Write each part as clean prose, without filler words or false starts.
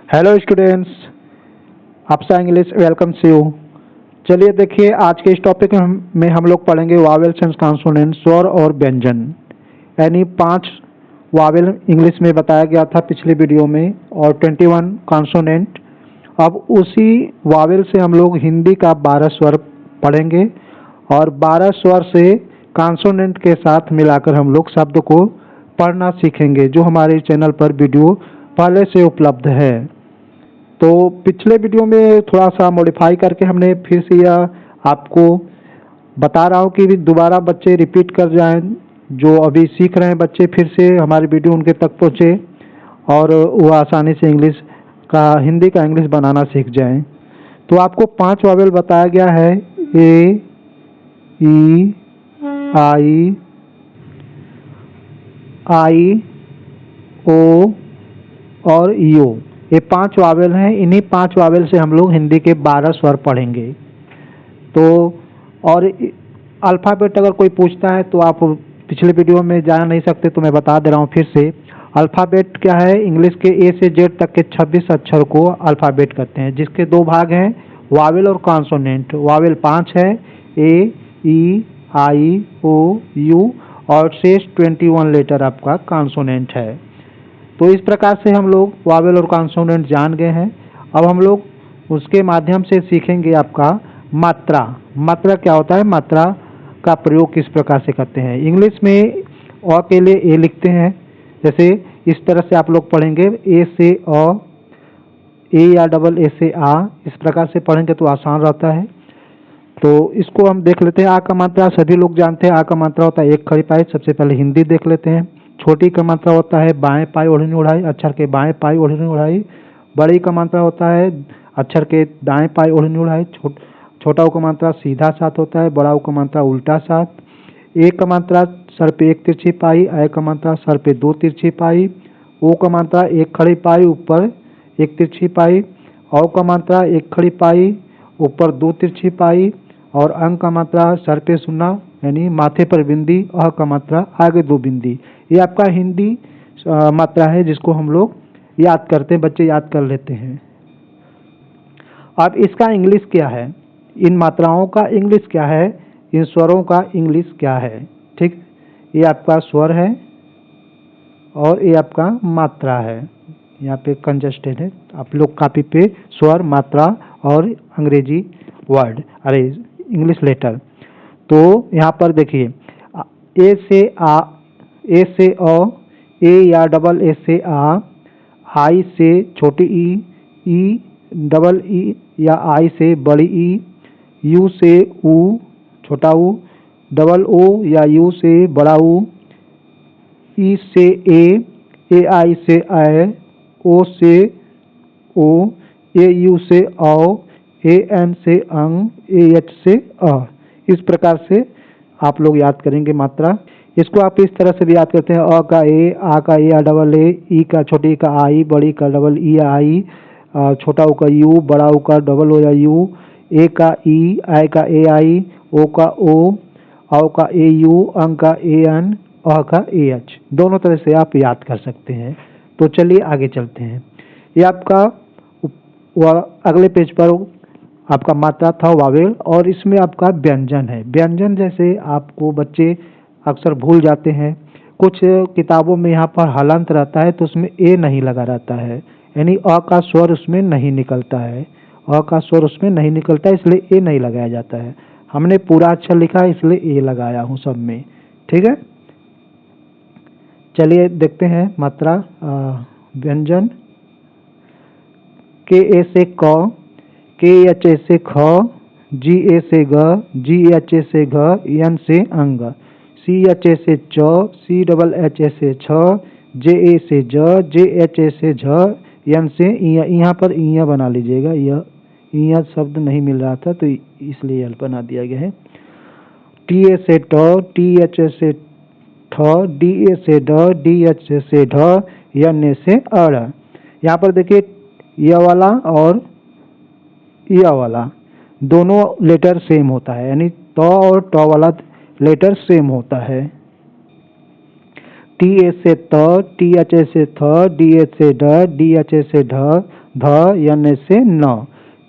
Hello students, आपसा English welcome से you. चलिए देखिए, आज के इस टॉपिक में हम लोग पढ़ेंगे वावेल्स एंड कॉन्सोनेंट, स्वर और व्यंजन। यानी 5 वावेल इंग्लिश में बताया गया था पिछले वीडियो में और 21 कॉन्सोनेंट। अब उसी वावेल से हम लोग हिंदी का 12 स्वर पढ़ेंगे और 12 स्वर से कॉन्सोनेंट के साथ मिलाकर हम लोग शब्द को पढ़ना सीखेंगे, जो हमारे चैनल पर वीडियो पहले से उपलब्ध है। तो पिछले वीडियो में थोड़ा सा मॉडिफाई करके हमने फिर से यह आपको बता रहा हूँ कि दोबारा बच्चे रिपीट कर जाएं, जो अभी सीख रहे हैं बच्चे, फिर से हमारी वीडियो उनके तक पहुँचे और वो आसानी से हिंदी का इंग्लिश बनाना सीख जाएं। तो आपको 5 वावेल बताया गया है, ए, ई, आई, ओ और यू। ये 5 वावेल हैं। इन्हीं 5 वावेल से हम लोग हिंदी के 12 स्वर पढ़ेंगे। तो और अल्फ़ाबेट अगर कोई पूछता है तो आप पिछले वीडियो में जा नहीं सकते, तो मैं बता दे रहा हूँ फिर से। अल्फ़ाबेट क्या है? इंग्लिश के ए से जेड तक के 26 अक्षर को अल्फ़ाबेट कहते हैं, जिसके 2 भाग हैं, वावेल और कॉन्सोनेंट। वावेल 5 है, ए, ई, आई, ओ, यू, और शेष 21 लेटर आपका कॉन्सोनेंट है। तो इस प्रकार से हम लोग वावेल और कॉन्सोनेंट जान गए हैं। अब हम लोग उसके माध्यम से सीखेंगे आपका मात्रा। मात्रा क्या होता है, मात्रा का प्रयोग किस प्रकार से करते हैं। इंग्लिश में अ के लिए ए लिखते हैं, जैसे इस तरह से आप लोग पढ़ेंगे, ए से अ, ए या डबल ए से आ, इस प्रकार से पढ़ेंगे तो आसान रहता है। तो इसको हम देख लेते हैं। आ का मात्रा सभी लोग जानते हैं, आ का मात्रा होता है एक खड़ी पाई। सबसे पहले हिंदी देख लेते हैं। छोटी का मात्रा होता है बाएं पाई ओढ़नी उड़ाई, अक्षर के बाएं पाई ओढ़नी उड़ाई। बड़ी का मात्रा होता है अक्षर के दाएं पाई ओढ़नी उड़ाई। छोटा ऊ का मात्रा सीधा साथ होता है, बड़ा ऊ का मात्रा उल्टा साथ। ए का मात्रा सर पे एक तिरछी पाई, ए का मात्रा सर पे 2 तिरछी पाई। ओ का मात्रा एक खड़ी पाई ऊपर एक तिरछी पाई। औ का मात्रा एक खड़ी पाई ऊपर 2 तिरछी पाई। और अंग का मात्रा सर पे सुन्ना यानी माथे पर बिंदी, अ का मात्रा आगे 2 बिंदी। ये आपका हिंदी मात्रा है, जिसको हम लोग याद करते हैं, बच्चे याद कर लेते हैं। अब इसका इंग्लिश क्या है, इन मात्राओं का इंग्लिश क्या है, इन स्वरों का इंग्लिश क्या है। ठीक, ये आपका स्वर है और ये आपका मात्रा है। यहाँ पे कंजस्टेड है, आप लोग कॉपी पे स्वर, मात्रा और अंग्रेजी वर्ड, अरे इंग्लिश लेटर। तो यहाँ पर देखिए, ए से आ, ए से अ, ए या डबल ए से आ, आई से छोटी ई डबल ई या आई से बड़ी ई, यू से ऊ छोटा ऊ, डबल ओ या यू से बड़ा ऊ, ई से ए आई से ए, ओ से ओ, ए यू से औ, ए एन से अंग, ए एच से अ। इस प्रकार से आप लोग याद करेंगे मात्रा। इसको आप इस तरह से भी याद करते हैं, अ का ए, आ का ए, डबल ए, ई का छोटी का आई, बड़ी का डबल ई आई, छोटा ऊ का यू, बड़ा ऊ का डबल ओ या यू, ए का ई, आई का ए आई, ओ का ओ, औ का ए यू, अंग का ए एन, अ का ए एच। दोनों तरह से आप याद कर सकते हैं। तो चलिए आगे चलते हैं। ये आपका अगले पेज पर आपका मात्रा था वावेल, और इसमें आपका व्यंजन है। व्यंजन जैसे आपको बच्चे अक्सर भूल जाते हैं, कुछ किताबों में यहाँ पर हलंत रहता है तो उसमें ए नहीं लगा रहता है, यानी अ का स्वर उसमें नहीं निकलता है, अ का स्वर उसमें नहीं निकलता है, इसलिए ए नहीं लगाया जाता है। हमने पूरा अक्षर लिखा है इसलिए ए लगाया हूँ सब में। ठीक है, चलिए देखते हैं मात्रा। व्यंजन, के ए से क, के एच ए से ख, जी ए से ग, जी एच ए से घ, एन से अंग, सी एच ए से च, सी डबल एच ए से छ, जे ए से ज, जे एच ए से झ, एन से इया। यहाँ पर इया बना लीजिएगा, यह इया शब्द नहीं मिल रहा था तो इसलिए यल बना दिया गया है। टी ए से ट, टी एच ए से ठ, डी ए से ड, डी एच ए से ढ, एन ए से अड़। यहाँ पर देखिए, यह वाला और यह वाला दोनों लेटर सेम होता है, यानी त और ट वाला लेटर सेम होता है। टी ए से त, टी एच ए से थ, डी एच से ढ, डी एच ए से ढ, ध, यन ए से न,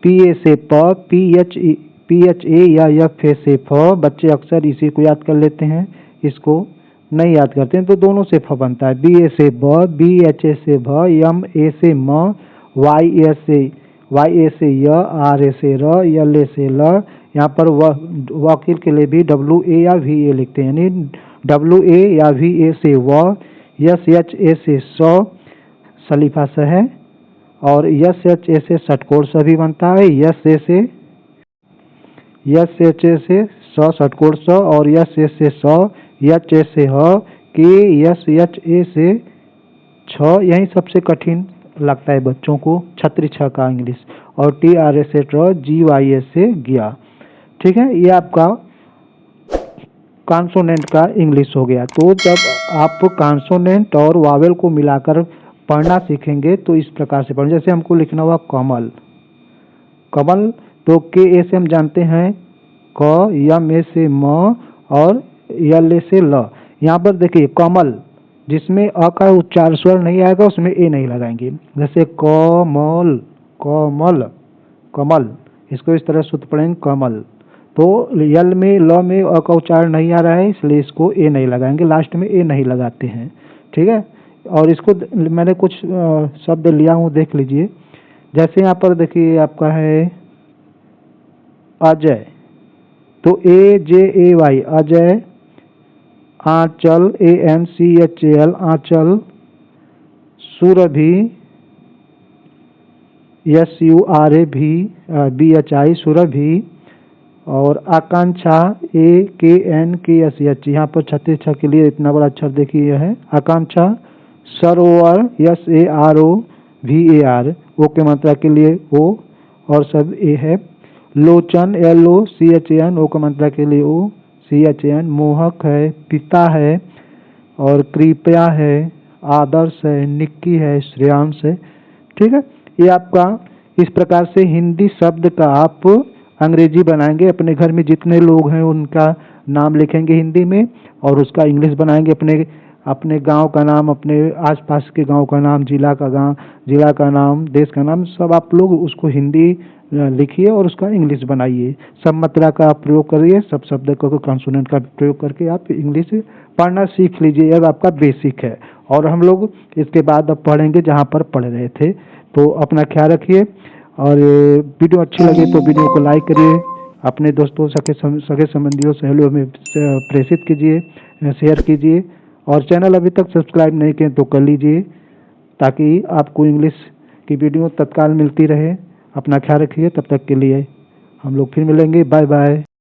पी ए से प, पी एच ए या एफ ए से फ। बच्चे अक्सर इसी को याद कर लेते हैं, इसको नहीं याद करते हैं, तो दोनों से फ बनता है। बी ए से ब, बी एच ए से भ, यम ए से म, वाई ए से य, आर ए से र, यल ए से ल। यहाँ पर वकील के लिए भी डब्ल्यू ए या वी ए लिखते हैं, यानी डब्ल्यू ए या वी ए से व, यस एच ए से स, सलीफा स है, और यस एच ए से षटकोण स भी बनता है, यस एच ए से स षटकोण स, और यस ए से स, एच ए से ह, के यस एच ए से छ। यही सबसे कठिन लगता है बच्चों को, छत्री छ का इंग्लिश, और टी आर ए से ट्र, जी वाई ए से गया। ठीक है, ये आपका कॉन्सोनेंट का इंग्लिश हो गया। तो जब आप कॉन्सोनेंट और वावेल को मिलाकर पढ़ना सीखेंगे तो इस प्रकार से पढ़ें। जैसे हमको लिखना हुआ कमल, कमल तो के ए से हम जानते हैं क, यम ए से म, और यल ए से ल। यहाँ पर देखिए कमल, जिसमें अ का उच्चार स्वर नहीं आएगा उसमें ए नहीं लगाएंगे। जैसे कमल, कमल, कमल, इसको इस तरह सूत्र पढ़ेंगे कमल। तो यल में ल में अ का उच्चारण नहीं आ रहा है, इसलिए इसको ए नहीं लगाएंगे, लास्ट में ए नहीं लगाते हैं। ठीक है, और इसको मैंने कुछ शब्द लिया हूँ, देख लीजिए। जैसे यहाँ पर देखिए आपका है अजय, तो A J A Y, Ajay. Anchal, A N C H A L, Anchal. Surabhi, S U R A भी, बी एच आई, सुरभि। और आकांक्षा, ए के एन के एस एच, यहाँ पर छत्तीस छ के लिए इतना बड़ा अक्षर देखिए यह है Akanksha. Sarovar, S A R O V A R, O के मात्रा के लिए ओ और सब ए है। Lochan, L O C H N, O का मात्रा के लिए ओ सी एच एन। मोहक है, पिता है, और कृपया है, आदर्श है, निक्की है, श्रेयांश है। ठीक है, ये आपका इस प्रकार से हिंदी शब्द का आप अंग्रेजी बनाएंगे। अपने घर में जितने लोग हैं उनका नाम लिखेंगे हिंदी में, और उसका इंग्लिश बनाएंगे। अपने गांव का नाम, अपने आसपास के गांव का नाम, जिला का नाम, देश का नाम, सब आप लोग उसको हिंदी लिखिए और उसका इंग्लिश बनाइए। सब मात्रा का आप प्रयोग करिए, सब शब्द को कॉन्सोनेंट का प्रयोग करके आप इंग्लिश पढ़ना सीख लीजिए। यह आपका बेसिक है, और हम लोग इसके बाद अब पढ़ेंगे जहाँ पर पढ़ रहे थे। तो अपना ख्याल रखिए, और वीडियो अच्छी लगे तो वीडियो को लाइक करिए, अपने दोस्तों, सगे संबंधियों, सहेलियों में प्रेषित कीजिए, शेयर कीजिए, और चैनल अभी तक सब्सक्राइब नहीं किए तो कर लीजिए, ताकि आपको इंग्लिश की वीडियो तत्काल मिलती रहे। अपना ख्याल रखिए, तब तक के लिए हम लोग फिर मिलेंगे। Bye bye.